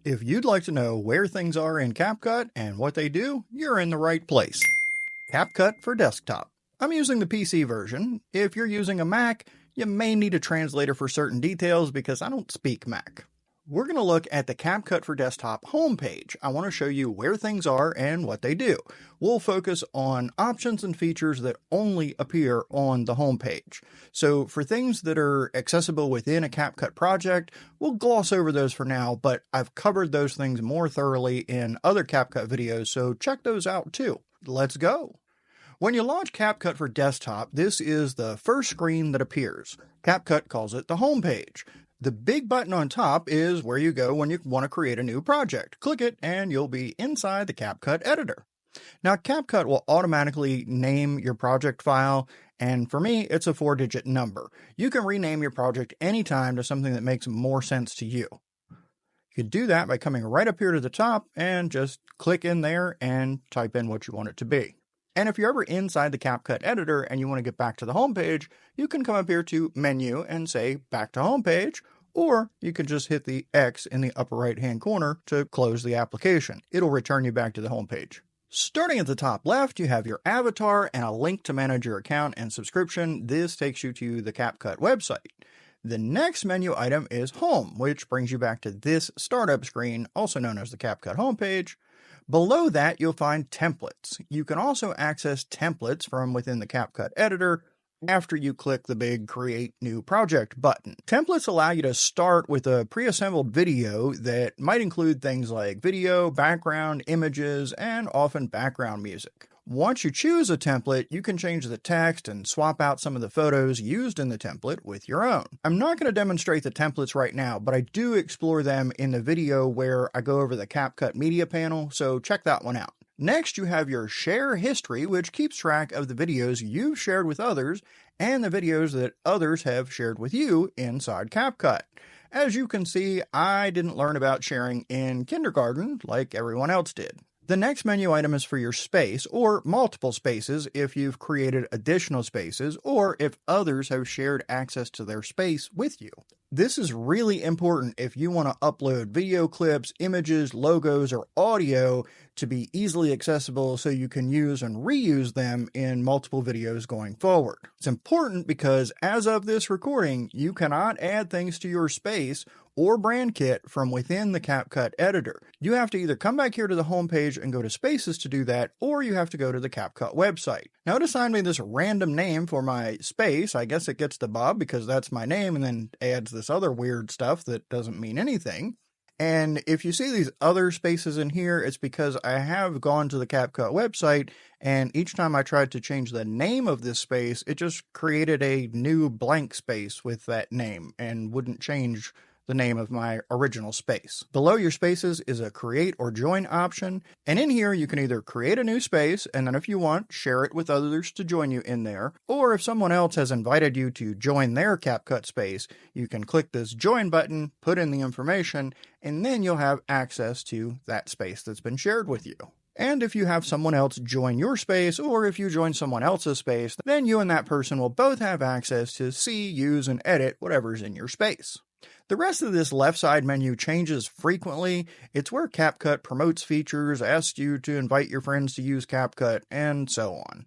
If you'd like to know where things are in CapCut and what they do, you're in the right place. CapCut for Desktop. I'm using the PC version. If you're using a Mac, you may need a translator for certain details because I don't speak Mac. We're going to look at the CapCut for Desktop homepage. I want to show you where things are and what they do. We'll focus on options and features that only appear on the homepage. So for things that are accessible within a CapCut project, we'll gloss over those for now, but I've covered those things more thoroughly in other CapCut videos, so check those out too. Let's go. When you launch CapCut for Desktop, this is the first screen that appears. CapCut calls it the homepage. The big button on top is where you go when you want to create a new project. Click it and you'll be inside the CapCut editor. Now CapCut will automatically name your project file, and for me it's a 4-digit number. You can rename your project anytime to something that makes more sense to you. You can do that by coming right up here to the top and just click in there and type in what you want it to be. And if you're ever inside the CapCut editor and you want to get back to the homepage, you can come up here to Menu and say Back to Homepage, or you can just hit the X in the upper right-hand corner to close the application. It'll return you back to the homepage. Starting at the top left, you have your avatar and a link to manage your account and subscription. This takes you to the CapCut website. The next menu item is Home, which brings you back to this startup screen, also known as the CapCut homepage. Below that, you'll find Templates. You can also access templates from within the CapCut editor after you click the big Create New Project button. Templates allow you to start with a pre-assembled video that might include things like video, background, images, and often background music. Once you choose a template, you can change the text and swap out some of the photos used in the template with your own. I'm not going to demonstrate the templates right now, but I do explore them in the video where I go over the CapCut media panel, so check that one out. Next, you have your share history, which keeps track of the videos you've shared with others and the videos that others have shared with you inside CapCut. As you can see, I didn't learn about sharing in kindergarten like everyone else did. The next menu item is for your space, or multiple spaces if you've created additional spaces, or if others have shared access to their space with you. This is really important if you want to upload video clips, images, logos, or audio to be easily accessible so you can use and reuse them in multiple videos going forward. It's important because as of this recording, you cannot add things to your space or brand kit from within the CapCut editor. You have to either come back here to the homepage and go to Spaces to do that, or you have to go to the CapCut website. Now it assigned me this random name for my space. I guess it gets to Bob because that's my name, and then adds this other weird stuff that doesn't mean anything. And if you see these other spaces in here, it's because I have gone to the CapCut website, and each time I tried to change the name of this space, it just created a new blank space with that name and wouldn't change the name of my original space. Below your spaces is a create or join option, and in here you can either create a new space and then if you want, share it with others to join you in there, or if someone else has invited you to join their CapCut space, you can click this join button, put in the information, and then you'll have access to that space that's been shared with you. And if you have someone else join your space, or if you join someone else's space, then you and that person will both have access to see, use, and edit whatever's in your space. The rest of this left side menu changes frequently. It's where CapCut promotes features, asks you to invite your friends to use CapCut, and so on.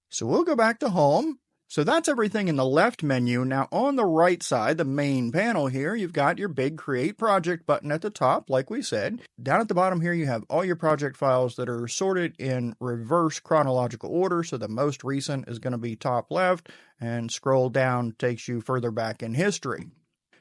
So we'll go back to Home. So that's everything in the left menu. Now on the right side, the main panel here, you've got your big Create Project button at the top, like we said. Down at the bottom here, you have all your project files that are sorted in reverse chronological order. So the most recent is going to be top left, and scroll down takes you further back in history.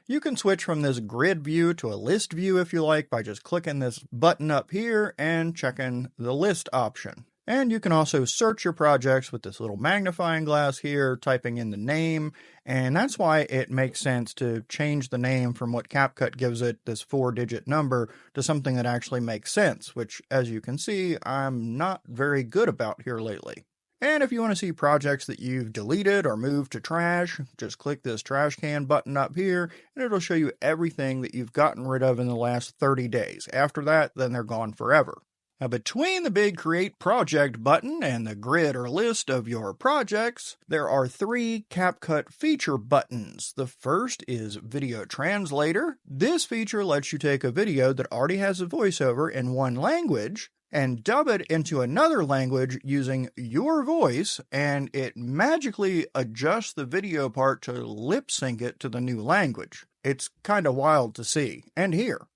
You can switch from this grid view to a list view if you like by just clicking this button up here and checking the list option. And you can also search your projects with this little magnifying glass here, typing in the name, and that's why it makes sense to change the name from what CapCut gives it, this 4-digit number, to something that actually makes sense, which, as you can see, I'm not very good about here lately. And if you want to see projects that you've deleted or moved to trash, just click this trash can button up here, and it'll show you everything that you've gotten rid of in the last 30 days. After that, then they're gone forever. Now, between the big Create Project button and the grid or list of your projects, there are 3 CapCut feature buttons. The first is Video Translator. This feature lets you take a video that already has a voiceover in one language and dub it into another language using your voice, and it magically adjusts the video part to lip sync it to the new language. It's kind of wild to see and hear.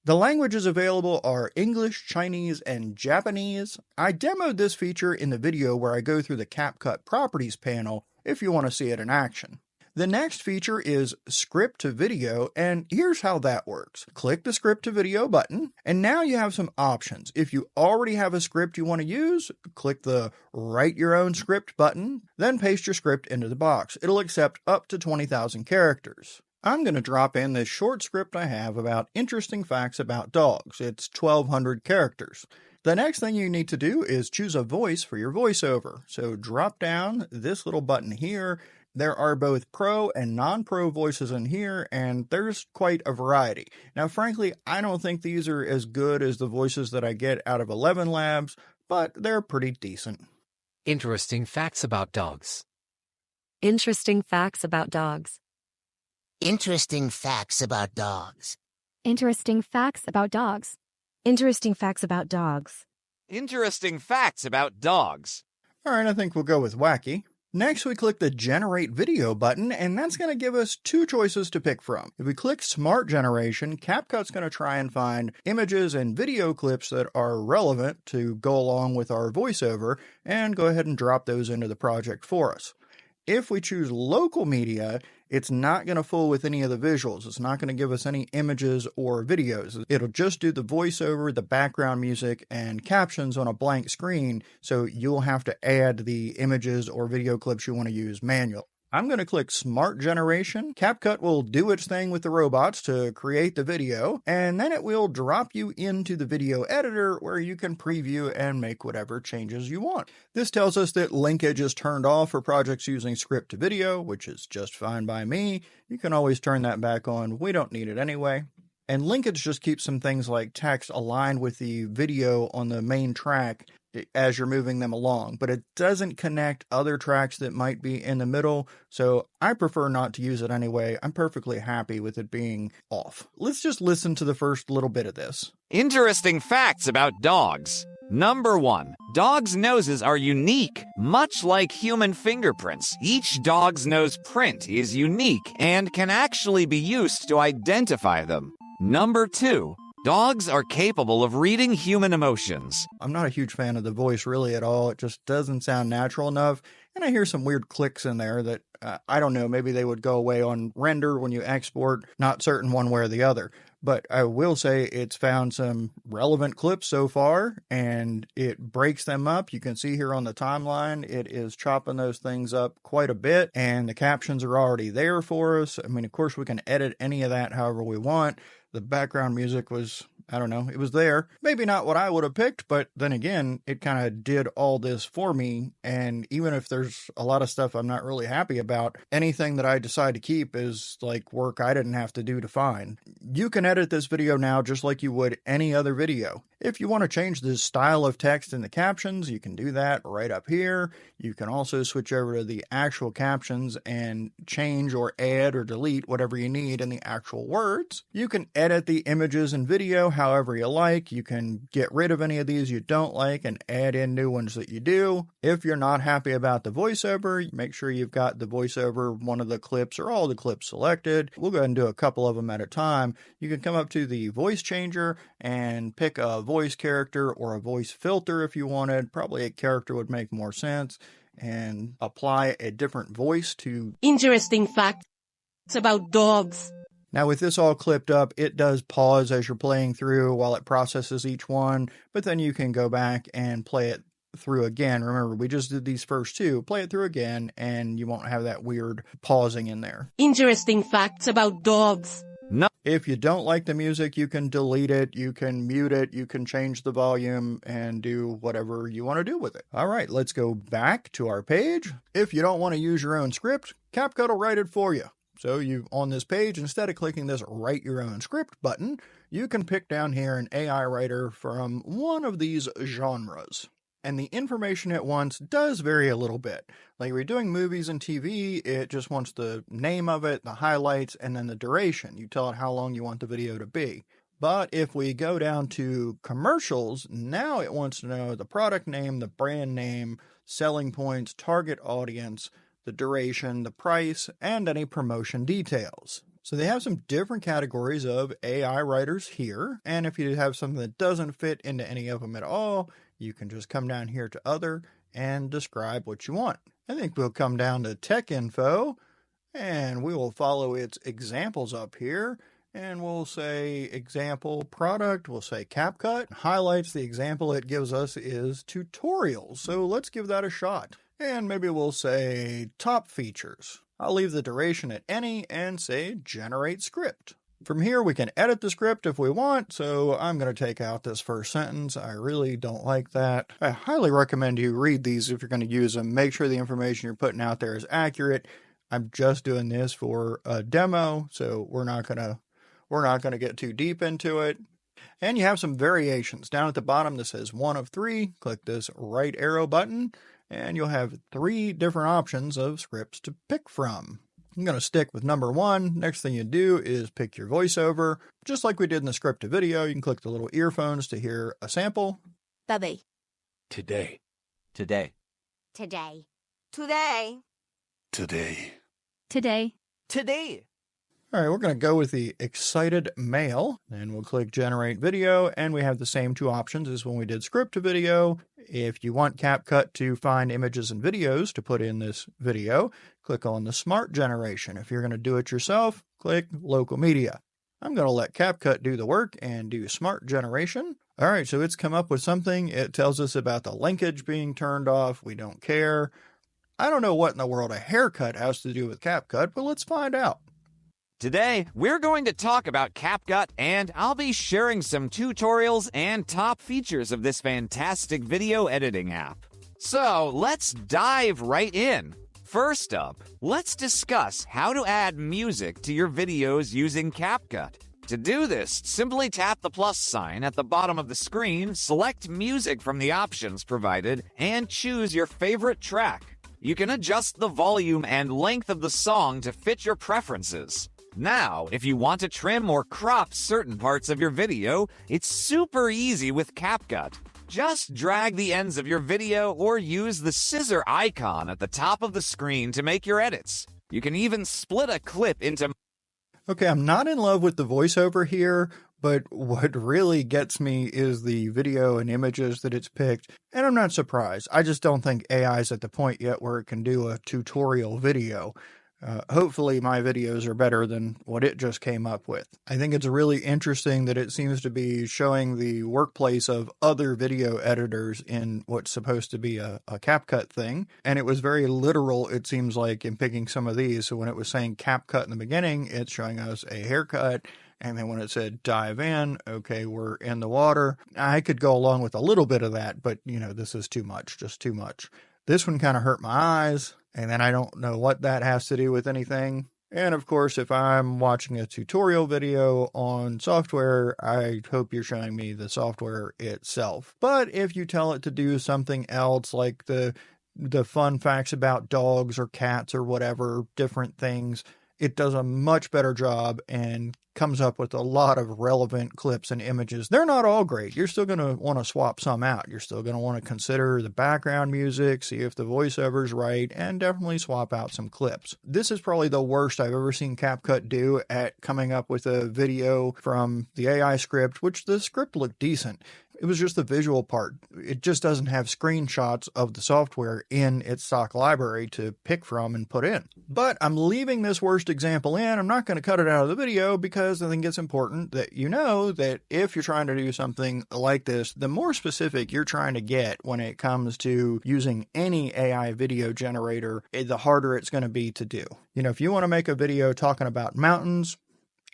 The languages available are English, Chinese, and Japanese. I demoed this feature in the video where I go through the CapCut Properties panel if you want to see it in action. The next feature is Script to Video, and here's how that works. Click the Script to Video button, and now you have some options. If you already have a script you want to use, click the Write Your Own Script button, then paste your script into the box. It'll accept up to 20,000 characters. I'm going to drop in this short script I have about interesting facts about dogs. It's 1,200 characters. The next thing you need to do is choose a voice for your voiceover. So drop down this little button here. There are both pro and non-pro voices in here, and there's quite a variety. Now, frankly, I don't think these are as good as the voices that I get out of 11 Labs, but they're pretty decent. Interesting facts about dogs. Interesting facts about dogs. Interesting facts about dogs. Interesting facts about dogs. Interesting facts about dogs. Interesting facts about dogs. All right, I think we'll go with wacky. Next, we click the Generate Video button, and that's going to give us 2 choices to pick from. If we click Smart Generation, CapCut's going to try and find images and video clips that are relevant to go along with our voiceover, and go ahead and drop those into the project for us. If we choose Local Media, it's not going to fool with any of the visuals. It's not going to give us any images or videos. It'll just do the voiceover, the background music, and captions on a blank screen, so you'll have to add the images or video clips you want to use manually. I'm going to click Smart Generation. CapCut will do its thing with the robots to create the video, and then it will drop you into the video editor where you can preview and make whatever changes you want. This tells us that linkage is turned off for projects using script to video, which is just fine by me. You can always turn that back on. We don't need it anyway. And linkage just keeps some things like text aligned with the video on the main track as you're moving them along, but it doesn't connect other tracks that might be in the middle, so I prefer not to use it anyway. I'm perfectly happy with it being off. Let's just listen to the first little bit of this. Interesting facts about dogs. Number 1. Dogs' noses are unique. Much like human fingerprints, each dog's nose print is unique and can actually be used to identify them. Number 2. Dogs are capable of reading human emotions. I'm not a huge fan of the voice really at all. It just doesn't sound natural enough. And I hear some weird clicks in there that, I don't know, maybe they would go away on render when you export. Not certain one way or the other. But I will say it's found some relevant clips so far, and it breaks them up. You can see here on the timeline, it is chopping those things up quite a bit, and the captions are already there for us. I mean, of course, we can edit any of that however we want. The background music was, I don't know, it was there. Maybe not what I would have picked, but then again, it kind of did all this for me. And even if there's a lot of stuff I'm not really happy about, anything that I decide to keep is like work I didn't have to do to find. You can edit this video now just like you would any other video. If you want to change the style of text in the captions, you can do that right up here. You can also switch over to the actual captions and change or add or delete whatever you need in the actual words. You can edit the images and video however you like. You can get rid of any of these you don't like and add in new ones that you do. If you're not happy about the voiceover, make sure you've got the voiceover, one of the clips or all the clips selected. We'll go ahead and do a couple of them at a time. You can come up to the voice changer and pick a voice character or a voice filter if you wanted. Probably a character would make more sense, and apply a different voice to Interesting facts about dogs. Now with this all clipped up, it does pause as you're playing through while it processes each one, but then you can go back and play it through again. Remember, we just did these first 2. Play it through again and you won't have that weird pausing in there. Interesting facts about dogs. No. If you don't like the music, you can delete it, you can mute it, you can change the volume and do whatever you want to do with it. All right, let's go back to our page. If you don't want to use your own script, CapCut will write it for you. So you, on this page, instead of clicking this Write Your Own Script button, you can pick down here an AI writer from one of these genres. And the information it wants does vary a little bit. Like we're doing movies and TV, it just wants the name of it, the highlights, and then the duration. You tell it how long you want the video to be. But if we go down to commercials, now it wants to know the product name, the brand name, selling points, target audience, the duration, the price, and any promotion details. So they have some different categories of AI writers here. And if you have something that doesn't fit into any of them at all, you can just come down here to other and describe what you want. I think we'll come down to tech info and we will follow its examples up here. And we'll say example product, we'll say CapCut. Highlights, the example it gives us is tutorials. So let's give that a shot. And maybe we'll say top features. I'll leave the duration at any and say generate script. From here, we can edit the script if we want, so I'm going to take out this first sentence. I really don't like that. I highly recommend you read these if you're going to use them. Make sure the information you're putting out there is accurate. I'm just doing this for a demo, so we're not going to get too deep into it. And you have some variations. Down at the bottom, this says 1 of 3. Click this right arrow button, and you'll have 3 different options of scripts to pick from. I'm going to stick with number 1. Next thing you do is pick your voiceover. Just like we did in the script to video, you can click the little earphones to hear a sample. Today. Today. Today. Today. Today. Today. Today. Today. All right, we're going to go with the excited male, and we'll click generate video, and we have the same 2 options as when we did script to video. If you want CapCut to find images and videos to put in this video, click on the smart generation. If you're going to do it yourself, click local media. I'm going to let CapCut do the work and do smart generation. All right, so it's come up with something. It tells us about the linkage being turned off. We don't care. I don't know what in the world a haircut has to do with CapCut, but let's find out. Today, we're going to talk about CapCut, and I'll be sharing some tutorials and top features of this fantastic video editing app. So, let's dive right in. First up, let's discuss how to add music to your videos using CapCut. To do this, simply tap the plus sign at the bottom of the screen, select music from the options provided, and choose your favorite track. You can adjust the volume and length of the song to fit your preferences. Now, if you want to trim or crop certain parts of your video, it's super easy with CapCut. Just drag the ends of your video or use the scissor icon at the top of the screen to make your edits. You can even split a clip into... Okay, I'm not in love with the voiceover here, but what really gets me is the video and images that it's picked, and I'm not surprised. I just don't think AI is at the point yet where it can do a tutorial video. Hopefully my videos are better than what it just came up with. I think it's really interesting that it seems to be showing the workplace of other video editors in what's supposed to be a CapCut thing. And it was very literal, it seems like, in picking some of these. So when it was saying CapCut in the beginning, it's showing us a haircut. And then when it said dive in, okay, we're in the water. I could go along with a little bit of that, but this is too much, just too much. This one kind of hurt my eyes. And then I don't know what that has to do with anything. And of course, if I'm watching a tutorial video on software, I hope you're showing me the software itself. But if you tell it to do something else, like the fun facts about dogs or cats or whatever, different things, it does a much better job and comes up with a lot of relevant clips and images. They're not all great. You're still going to want to swap some out. You're still going to want to consider the background music, see if the voiceover's right, and definitely swap out some clips. This is probably the worst I've ever seen CapCut do at coming up with a video from the AI script, which the script looked decent. It was just the visual part. It just doesn't have screenshots of the software in its stock library to pick from and put in. But I'm leaving this worst example in. I'm not going to cut it out of the video because I think it's important that you know that if you're trying to do something like this, the more specific you're trying to get when it comes to using any AI video generator, the harder it's going to be to do. If you want to make a video talking about mountains,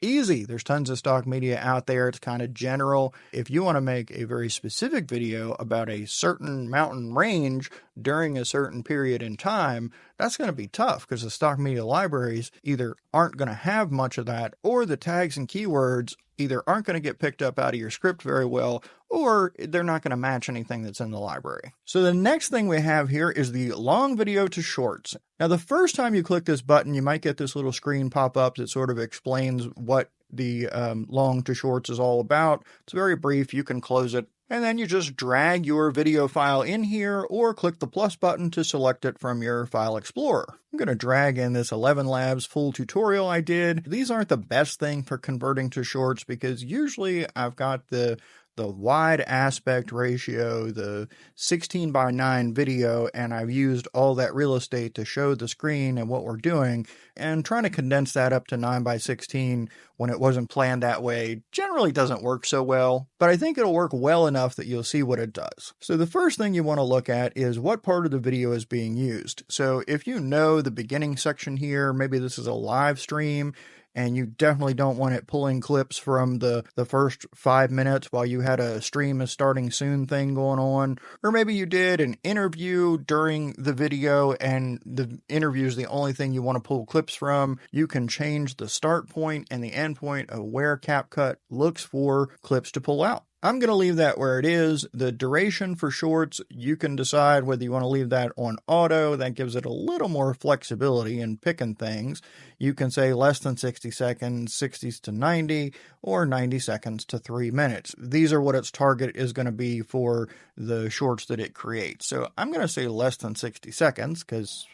easy. There's tons of stock media out there. It's kind of general. If you want to make a very specific video about a certain mountain range during a certain period in time, That's going to be tough because the stock media libraries either aren't going to have much of that, or the tags and keywords either aren't going to get picked up out of your script very well, or they're not going to match anything that's in the library. So the next thing we have here is the long video to shorts. Now, the first time you click this button, you might get this little screen pop up that sort of explains what the long to shorts is all about. It's very brief. You can close it. And then you just drag your video file in here or click the plus button to select it from your file explorer. I'm going to drag in this 11 Labs full tutorial I did. These aren't the best thing for converting to shorts because usually I've got the wide aspect ratio, the 16:9 video, and I've used all that real estate to show the screen and what we're doing, and trying to condense that up to 9:16 when it wasn't planned that way generally doesn't work so well, but I think it'll work well enough that you'll see what it does. So the first thing you want to look at is what part of the video is being used. So if you know the beginning section here, maybe this is a live stream, and you definitely don't want it pulling clips from the first 5 minutes while you had a stream is starting soon thing going on. Or maybe you did an interview during the video and the interview is the only thing you want to pull clips from. You can change the start point and the end point of where CapCut looks for clips to pull out. I'm going to leave that where it is. The duration for shorts, you can decide whether you want to leave that on auto. That gives it a little more flexibility in picking things. You can say less than 60 seconds, 60s to 90, or 90 seconds to 3 minutes. These are what its target is going to be for the shorts that it creates. So I'm going to say less than 60 seconds because,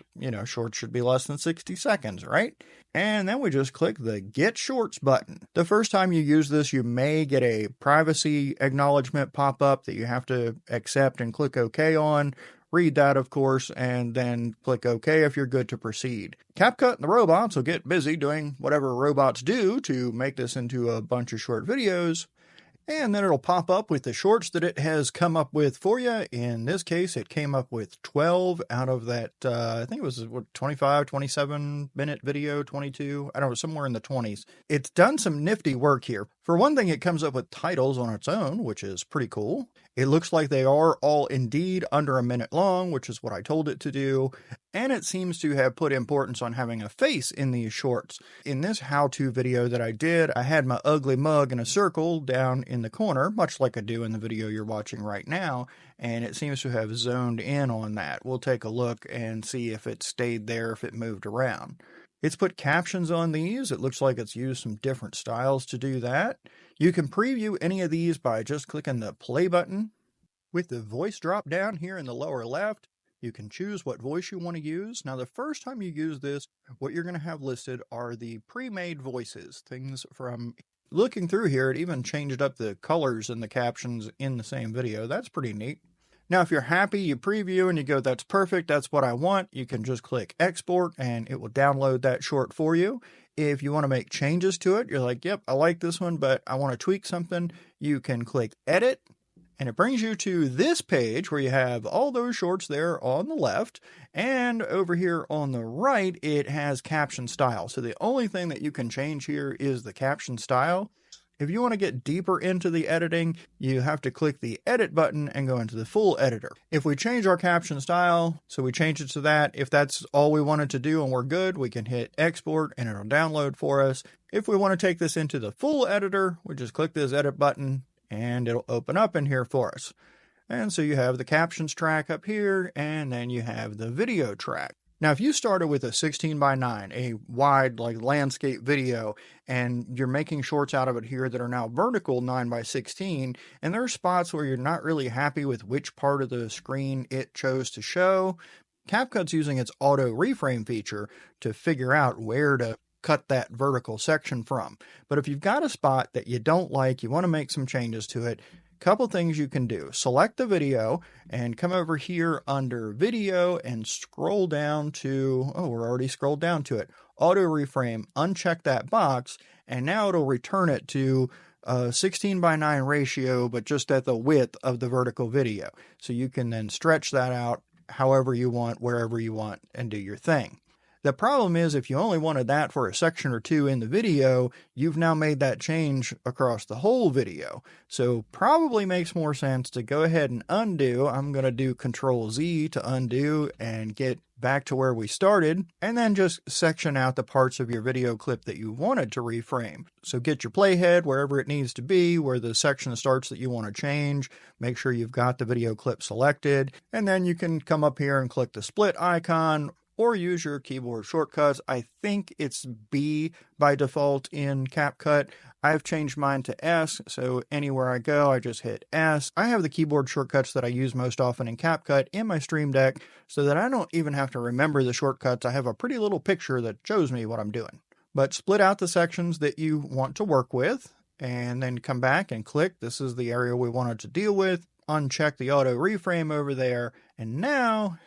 shorts should be less than 60 seconds, right? And then we just click the Get Shorts button. The first time you use this, you may get a privacy acknowledgement pop up that you have to accept and click OK on. Read that, of course, and then click OK if you're good to proceed. CapCut and the robots will get busy doing whatever robots do to make this into a bunch of short videos. And then it'll pop up with the shorts that it has come up with for you. In this case, it came up with 12 out of that, I think it was 25, 27 minute video, 22, I don't know, somewhere in the 20s. It's done some nifty work here. For one thing, it comes up with titles on its own, which is pretty cool. It looks like they are all indeed under a minute long, which is what I told it to do. And it seems to have put importance on having a face in these shorts. In this how-to video that I did, I had my ugly mug in a circle down in the corner, much like I do in the video you're watching right now, and it seems to have zoned in on that. We'll take a look and see if it stayed there, if it moved around. It's put captions on these. It looks like it's used some different styles to do that. You can preview any of these by just clicking the play button. With the voice drop down here in the lower left, you can choose what voice you want to use. Now, the first time you use this, what you're going to have listed are the pre-made voices. Things from looking through here, it even changed up the colors in the captions in the same video. That's pretty neat. Now, if you're happy, you preview and you go, that's perfect, that's what I want, you can just click export and it will download that short for you. If you want to make changes to it, you're like, yep, I like this one, but I want to tweak something, you can click edit. And it brings you to this page where you have all those shorts there on the left. And over here on the right, it has caption style. So the only thing that you can change here is the caption style. If you want to get deeper into the editing, you have to click the edit button and go into the full editor. If we change our caption style, so we change it to that, if that's all we wanted to do and we're good, we can hit export and it'll download for us. If we want to take this into the full editor, we just click this edit button and it'll open up in here for us. And so you have the captions track up here, and then you have the video track. Now, if you started with a 16:9, a wide landscape video, and you're making shorts out of it here that are now vertical 9:16, and there are spots where you're not really happy with which part of the screen it chose to show, CapCut's using its auto reframe feature to figure out where to cut that vertical section from. But if you've got a spot that you don't like, you want to make some changes to it, couple things you can do. Select the video and come over here under video and scroll down to, we're already scrolled down to it, auto reframe, uncheck that box, and now it'll return it to a 16:9 ratio, but just at the width of the vertical video. So you can then stretch that out however you want, wherever you want, and do your thing. The problem is if you only wanted that for a section or two in the video, you've now made that change across the whole video. So probably makes more sense to go ahead and undo. I'm going to do Control Z to undo and get back to where we started, and then just section out the parts of your video clip that you wanted to reframe. So get your playhead wherever it needs to be, where the section starts that you want to change. Make sure you've got the video clip selected, and then you can come up here and click the split icon or use your keyboard shortcuts. I think it's B by default in CapCut. I've changed mine to S, so anywhere I go, I just hit S. I have the keyboard shortcuts that I use most often in CapCut in my Stream Deck, so that I don't even have to remember the shortcuts. I have a pretty little picture that shows me what I'm doing. But split out the sections that you want to work with, and then come back and click. This is the area we wanted to deal with. Uncheck the auto reframe over there, and now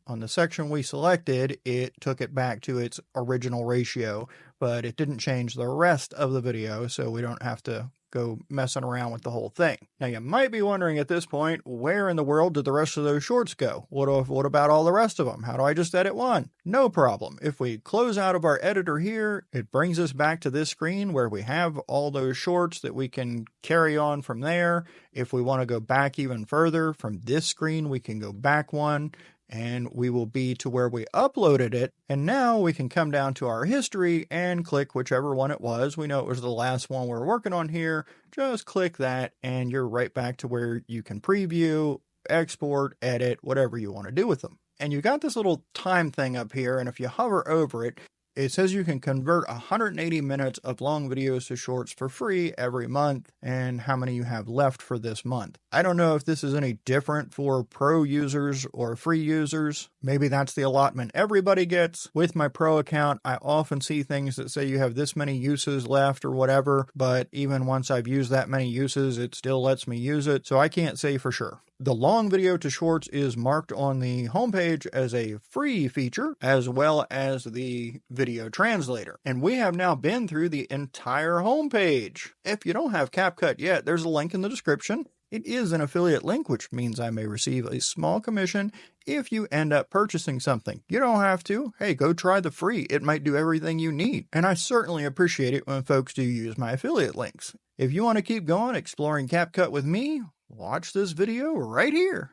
on the section we selected, it took it back to its original ratio, but it didn't change the rest of the video, so we don't have to go messing around with the whole thing. Now you might be wondering at this point, where in the world did the rest of those shorts go? What about all the rest of them? How do I just edit one? No problem. If we close out of our editor here, it brings us back to this screen where we have all those shorts that we can carry on from there. If we want to go back even further from this screen, we can go back one, and we will be to where we uploaded it. And now we can come down to our history and click whichever one it was. We know it was the last one we're working on here. Just click that and you're right back to where you can preview, export, edit, whatever you want to do with them. And you got this little time thing up here, and if you hover over it, it says you can convert 180 minutes of long videos to shorts for free every month, and how many you have left for this month. I don't know if this is any different for pro users or free users. Maybe that's the allotment everybody gets. With my pro account, I often see things that say you have this many uses left or whatever, but even once I've used that many uses, it still lets me use it, so I can't say for sure. The long video to shorts is marked on the homepage as a free feature, as well as the video translator. And we have now been through the entire homepage. If you don't have CapCut yet, there's a link in the description. It is an affiliate link, which means I may receive a small commission if you end up purchasing something. You don't have to. Hey, go try the free. It might do everything you need. And I certainly appreciate it when folks do use my affiliate links. If you want to keep going exploring CapCut with me, watch this video right here.